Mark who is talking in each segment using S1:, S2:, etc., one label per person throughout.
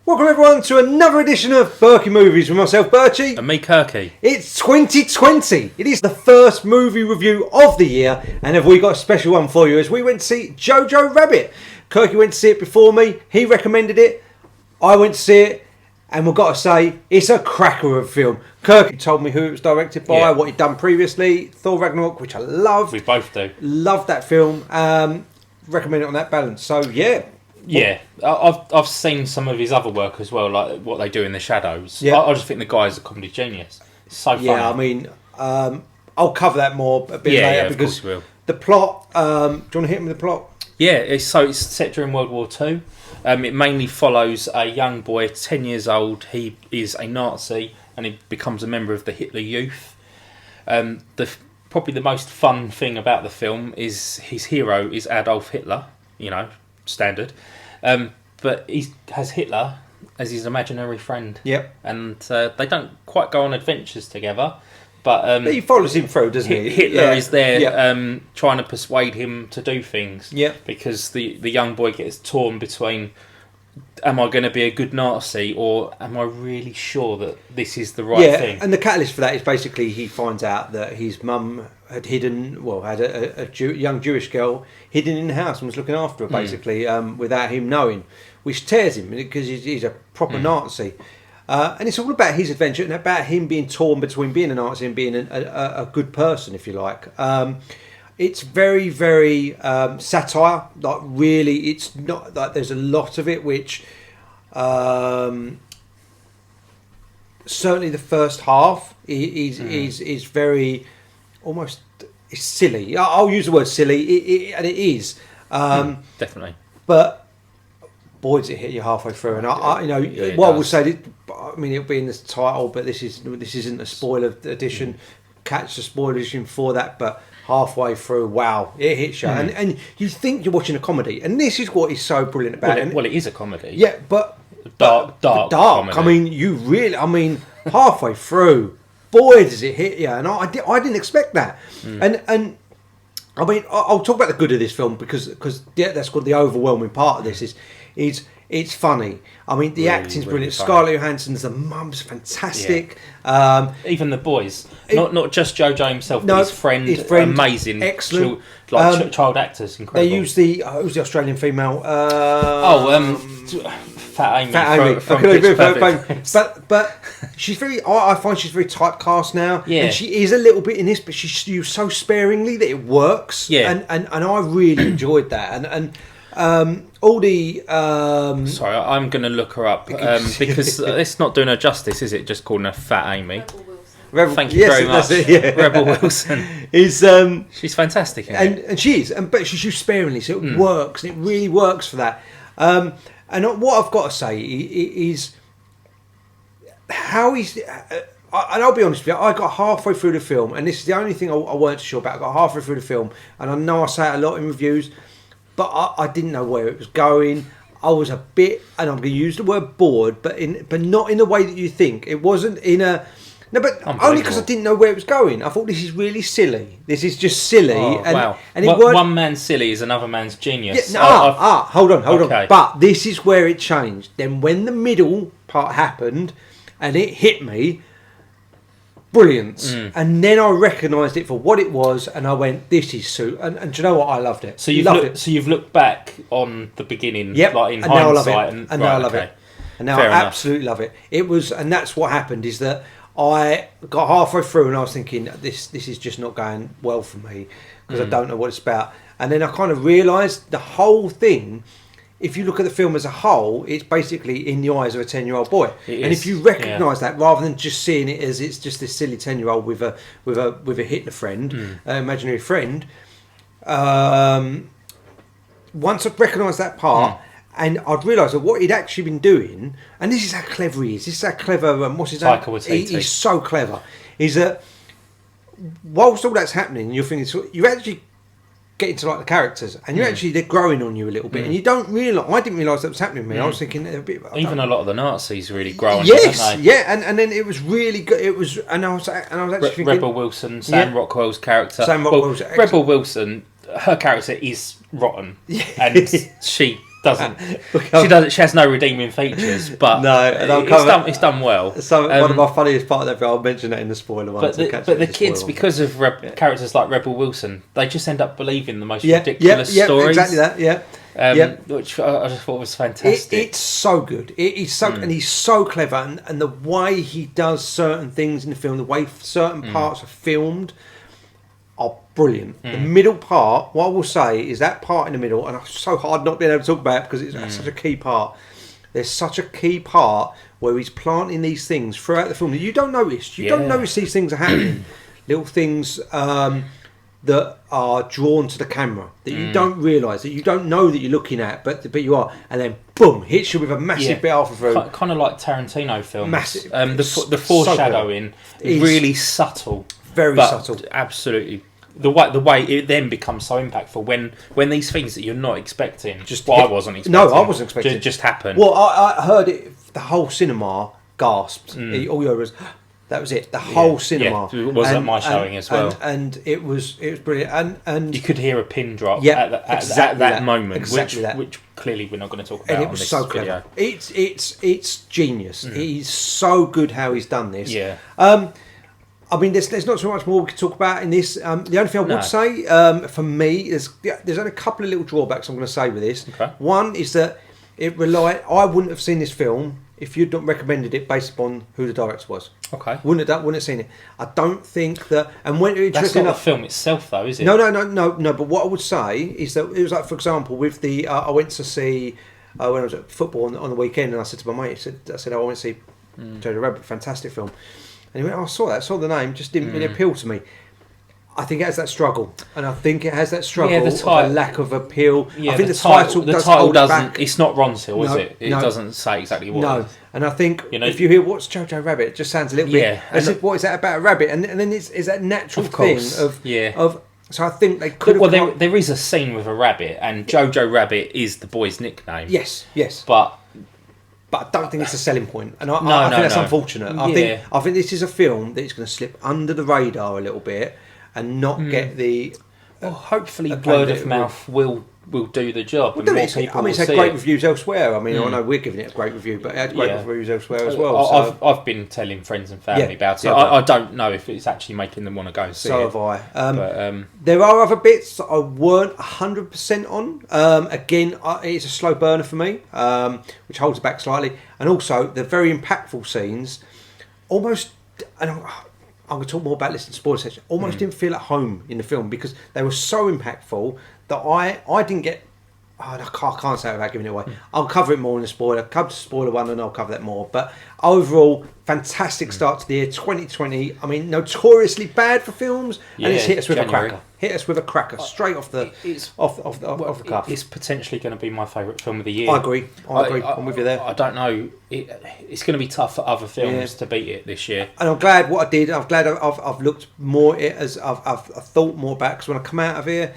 S1: Welcome everyone to another edition of Berkey Movies with myself, Birchie.
S2: And me, Kirky.
S1: It's 2020. It is the first movie review of the year, and have we got a special one for you as we went to see Jojo Rabbit. Kirky went to see it before me. He recommended it. I went to see it, and we've got to say, it's a cracker of a film. Kirky told me who it was directed by, what he'd done previously. Thor Ragnarok, which I love.
S2: We both do.
S1: Love that film. Recommend it on that balance. So, yeah.
S2: Yeah, I've seen some of his other work as well, like what they do in the shadows.
S1: Yeah.
S2: I just think the guy's a comedy genius. It's so funny.
S1: Yeah, I mean, I'll cover that more a bit later because
S2: of course we will.
S1: The plot. Do you want to hit me with the plot?
S2: Yeah, it's set during World War II. It mainly follows a young boy, 10 years old. He is a Nazi and he becomes a member of the Hitler Youth. Probably the most fun thing about the film is his hero is Adolf Hitler. You know, standard. But he has Hitler as his imaginary friend.
S1: Yep.
S2: And they don't quite go on adventures together. But
S1: he follows him through, doesn't he?
S2: Hitler is there trying to persuade him to do things.
S1: Yeah.
S2: Because the young boy gets torn between, am I going to be a good Nazi or am I really sure that this is the right thing?
S1: And the catalyst for that is basically he finds out that his mum had a young Jewish girl hidden in the house and was looking after her, basically, without him knowing, which tears him because he's a proper Nazi. And it's all about his adventure and about him being torn between being a Nazi and being a good person, if you like. It's very, very satire. Like, really, it's not like there's a lot of it which certainly the first half is very almost it's silly. I'll use the word silly, and it is
S2: definitely.
S1: But boy, does it hit you halfway through. And I will say, I mean, it'll be in the title, but this isn't a spoiler edition. Catch the spoiler edition for that, but halfway through, wow, it hits you, and you think you're watching a comedy, and this is what is so brilliant about it.
S2: Well, it is a comedy.
S1: Yeah, but
S2: dark.
S1: Comedy. I mean, halfway through, boy, does it hit you, and I didn't expect that, and I mean, I'll talk about the good of this film because that's got the overwhelming part of this is it's funny. I mean, the acting's brilliant.
S2: Funny.
S1: Scarlett Johansson's the mum's fantastic.
S2: Yeah. Even the boys, not just Jojo himself, but his friend, amazing,
S1: excellent,
S2: child actors, incredible.
S1: They use who's the Australian female?
S2: Fat Amy. From
S1: but she's very. I find she's very typecast now.
S2: Yeah.
S1: And she is a little bit in this, but she's used so sparingly that it works.
S2: Yeah.
S1: And I really enjoyed that. And all the.
S2: Sorry, I'm going to look her up because it's not doing her justice, is it? Just calling her Fat Amy. Thank you very much. Rebel Wilson
S1: is
S2: she's fantastic,
S1: and she is, but she's used sparingly, so it works. It really works for that. And what I've got to say is how he's. And I'll be honest with you, I got halfway through the film, and this is the only thing I weren't sure about. I got halfway through the film, and I know I say it a lot in reviews, but I didn't know where it was going. I was a bit, and I'm going to use the word bored, but not in the way that you think. It wasn't in a. No, but only because I didn't know where it was going. I thought this is really silly. This is just silly.
S2: Wow.
S1: And
S2: one man's silly is another man's genius.
S1: Yeah, hold on. But this is where it changed. Then when the middle part happened and it hit me, brilliance. And then I recognised it for what it was and I went, this is so... And do you know what? I loved it.
S2: So you've looked back on the beginning, like in hindsight.
S1: Now I love it. And now I love it. And now
S2: Fair
S1: I
S2: enough.
S1: absolutely love it. It was... And that's what happened is that I got halfway through and I was thinking, this is just not going well for me because I don't know what it's about. And then I kind of realised the whole thing, if you look at the film as a whole, it's basically in the eyes of a 10-year-old boy. And if you recognise that, rather than just seeing it as it's just this silly 10-year-old with a Hitler friend, imaginary friend, once I've recognised that part. And I'd realised that what he'd actually been doing, and this is how clever he is. This is how clever. What's his name?
S2: Taika Waititi.
S1: He's so clever. Is that whilst all that's happening, you're thinking you actually get into like the characters, and they're growing on you a little bit, and you don't realise. I didn't realise that was happening to me. I was thinking a bit.
S2: Even a lot of the Nazis really grow on
S1: yes,
S2: you, don't they?
S1: Yeah, and then it was really good. It was, and I was actually thinking,
S2: Rebel Wilson, Sam Rockwell's character.
S1: Rebel Wilson,
S2: her character is rotten, and she doesn't. She doesn't. She has no redeeming features, but
S1: no, and
S2: it's done well.
S1: So one of my funniest part of that film, I'll mention that in the spoiler one.
S2: But the kids, because of characters like Rebel Wilson, they just end up believing the most ridiculous stories.
S1: Exactly that.
S2: Which I just thought was fantastic.
S1: It's so good. It's so and he's so clever, and the way he does certain things in the film, the way certain parts are filmed, are brilliant. The middle part, what I will say is that part in the middle, and it's so hard not being able to talk about it because it's such a key part. There's such a key part where he's planting these things throughout the film that you don't notice. You don't notice these things are happening. Little things that are drawn to the camera that you don't realise, that you don't know that you're looking at, but you are, and then boom, hits you with a massive bit off of it.
S2: Kind of like Tarantino films.
S1: Massive.
S2: The foreshadowing is really subtle.
S1: Very subtle.
S2: Absolutely. The way it then becomes so impactful when these things that you're not expecting. I wasn't expecting.
S1: No, I wasn't expecting.
S2: Just happen.
S1: Well, I heard it. The whole cinema gasped. All you heard was, that was it. The whole cinema.
S2: Yeah, it was at my showing as well.
S1: And it was brilliant. And
S2: you could hear a pin drop at that moment, which clearly we're not going to talk about.
S1: And it was so
S2: video.
S1: clever. It's genius. He's so good how he's done this.
S2: Yeah.
S1: I mean, there's not so much more we could talk about in this. The only thing I would say, for me, there's only a couple of little drawbacks I'm going to say with this.
S2: Okay.
S1: One is that I wouldn't have seen this film if you'd not recommended it based upon who the director was.
S2: Okay.
S1: Wouldn't have seen it. I don't think that. And when
S2: that's not the film itself, though, is it?
S1: No. But what I would say is that it was like, for example, with the I went to see when I was at football on the weekend, and I said to my mate, I said, I went to see Jojo Rabbit, fantastic film. And he went, I saw the name, just didn't really appeal to me. I think it has that struggle, and I think it has that struggle of a lack of appeal.
S2: Yeah,
S1: I think the title doesn't.
S2: Back. It's not Ronseal, is it? It doesn't say exactly what. No,
S1: and I think if you hear what's Jojo Rabbit, it just sounds a little bit.
S2: Yeah,
S1: I said, what is that about a rabbit? And then it's that natural thing of. So I think they could.
S2: Well, there is a scene with a rabbit, and Jojo Rabbit is the boy's nickname.
S1: Yes.
S2: But
S1: I don't think it's a selling point, and I think that's unfortunate. I think this is a film that is going to slip under the radar a little bit and not get the.
S2: Well, hopefully, word of mouth will do the job.
S1: Well, and more people it's had great reviews elsewhere. I mean, I know we're giving it a great review, but it had great reviews elsewhere as well.
S2: I've been telling friends and family about it. I don't know if it's actually making them want to go and see it.
S1: So have I. There are other bits that I weren't 100% on. Again, it's a slow burner for me, which holds it back slightly. And also, the very impactful scenes, almost... I'm going to talk more about this in the spoiler section. Almost didn't feel at home in the film because they were so impactful that I didn't get. I can't say it without giving it away. I'll cover it more in the spoiler. Cover the spoiler one, and I'll cover that more. But overall, fantastic start to the year 2020. I mean, notoriously bad for films, and it's hit us with a cracker. Hit us with a cracker straight off the off the cuff.
S2: It's potentially going to be my favourite film of the year.
S1: I agree. I'm with you there.
S2: I don't know. It's going to be tough for other films to beat it this year.
S1: And I'm glad what I did. I'm glad I've looked more at it as I've thought more back, because when I come out of here,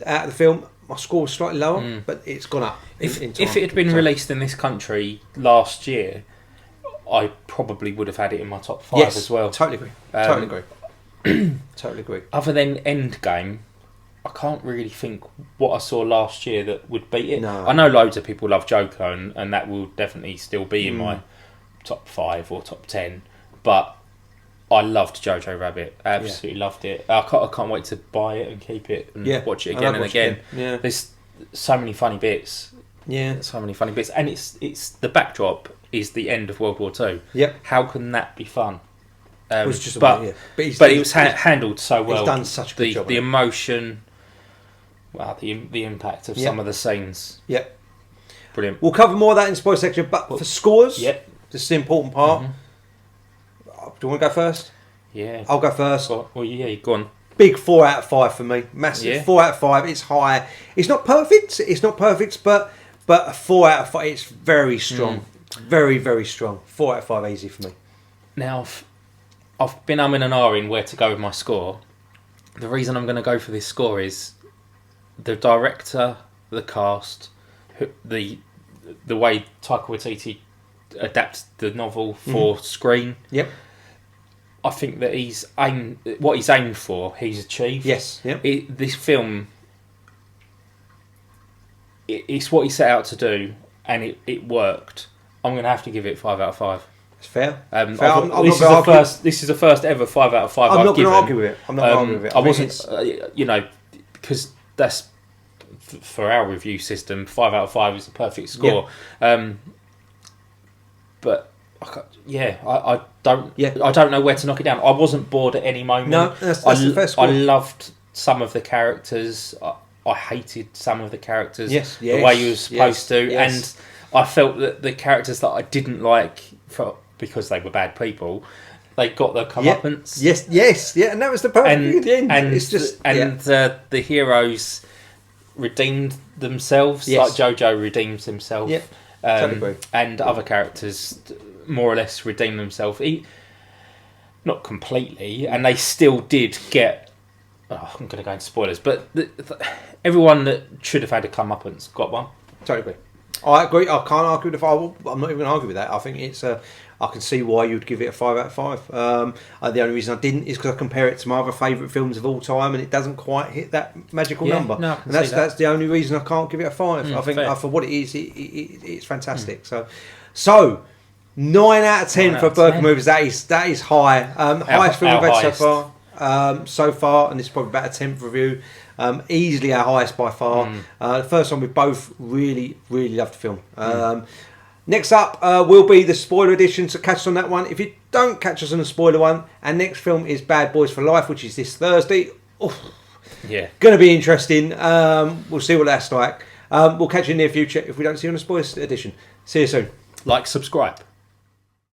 S1: out of the film, my score was slightly lower, but it's gone up.
S2: If it had been released in this country last year, I probably would have had it in my top 5 as well.
S1: Totally agree. Totally agree.
S2: Other than Endgame, I can't really think what I saw last year that would beat it.
S1: No.
S2: I know loads of people love Joker, and that will definitely still be in my top 5 or top 10. But I loved Jojo Rabbit. Absolutely loved it. I can't wait to buy it and keep it and watch it again and again.
S1: Yeah.
S2: There's so many funny bits.
S1: Yeah.
S2: So many funny bits. And it's the backdrop is the end of World War II.
S1: Yep.
S2: How can that be fun?
S1: It was just
S2: but it was handled so well.
S1: He's done such a good job.
S2: The emotion, the impact of some of the scenes.
S1: Yep.
S2: Brilliant.
S1: We'll cover more of that in the spoiler section, but for scores, this is the important part. Do you want to go first?
S2: Yeah.
S1: I'll go first.
S2: Well, yeah, go on.
S1: Big 4 out of 5 for me. Massive 4 out of 5. It's high. It's not perfect, but a 4 out of 5. It's very strong. Very, very strong. 4 out of 5 easy for me.
S2: Now, I've been umming and ahhing where to go with my score. The reason I'm going to go for this score is the director, the cast, the way Taika Waititi adapts the novel for screen.
S1: Yep.
S2: I think that what he's aimed for, he's achieved.
S1: Yes. Yep.
S2: This film it's what he set out to do, and it worked. I'm going to have to give it 5 out of 5.
S1: It's fair.
S2: This is the first ever 5 out of 5
S1: I'm
S2: I've
S1: not going
S2: given.
S1: to argue with it. I'm not going to argue with it.
S2: I wasn't, because that's for our review system. 5 out of 5 is the perfect score. Yeah. But I don't. Yeah. I don't know where to knock it down. I wasn't bored at any moment.
S1: No, that's the first score.
S2: I loved some of the characters. I hated some of the characters.
S1: Yes.
S2: The way you were supposed to, and I felt that the characters that I didn't like, because they were bad people, they got their comeuppance.
S1: Yes, and that was the perfect end.
S2: And
S1: it's just
S2: the heroes redeemed themselves, like Jojo redeems himself.
S1: Yeah, totally agree.
S2: And other characters more or less redeem themselves, not completely, and they still did get. Oh, I'm going to go into spoilers, but everyone that should have had a comeuppance got one.
S1: Totally agree. I agree. I can't argue with it. I'm not even going to argue with that. I think it's. I can see why you'd give it a 5 out of 5. The only reason I didn't is because I compare it to my other favourite films of all time, and it doesn't quite hit that magical number.
S2: No, I can see
S1: that's the only reason I can't give it a 5. I think for what it is, it's fantastic. So 9 out of 10 for Burger Movies. That is high. Highest film we've had so far, and this is probably about a 10th review. Easily our highest by far. The first one we both really loved the film. Next up will be the spoiler edition, so catch us on that one. If you don't catch us on the spoiler one, our next film is Bad Boys for Life, which is this Thursday. Going to be interesting. We'll see what that's like. We'll catch you in the near future if we don't see you on the spoiler edition. See you soon.
S2: Like, subscribe.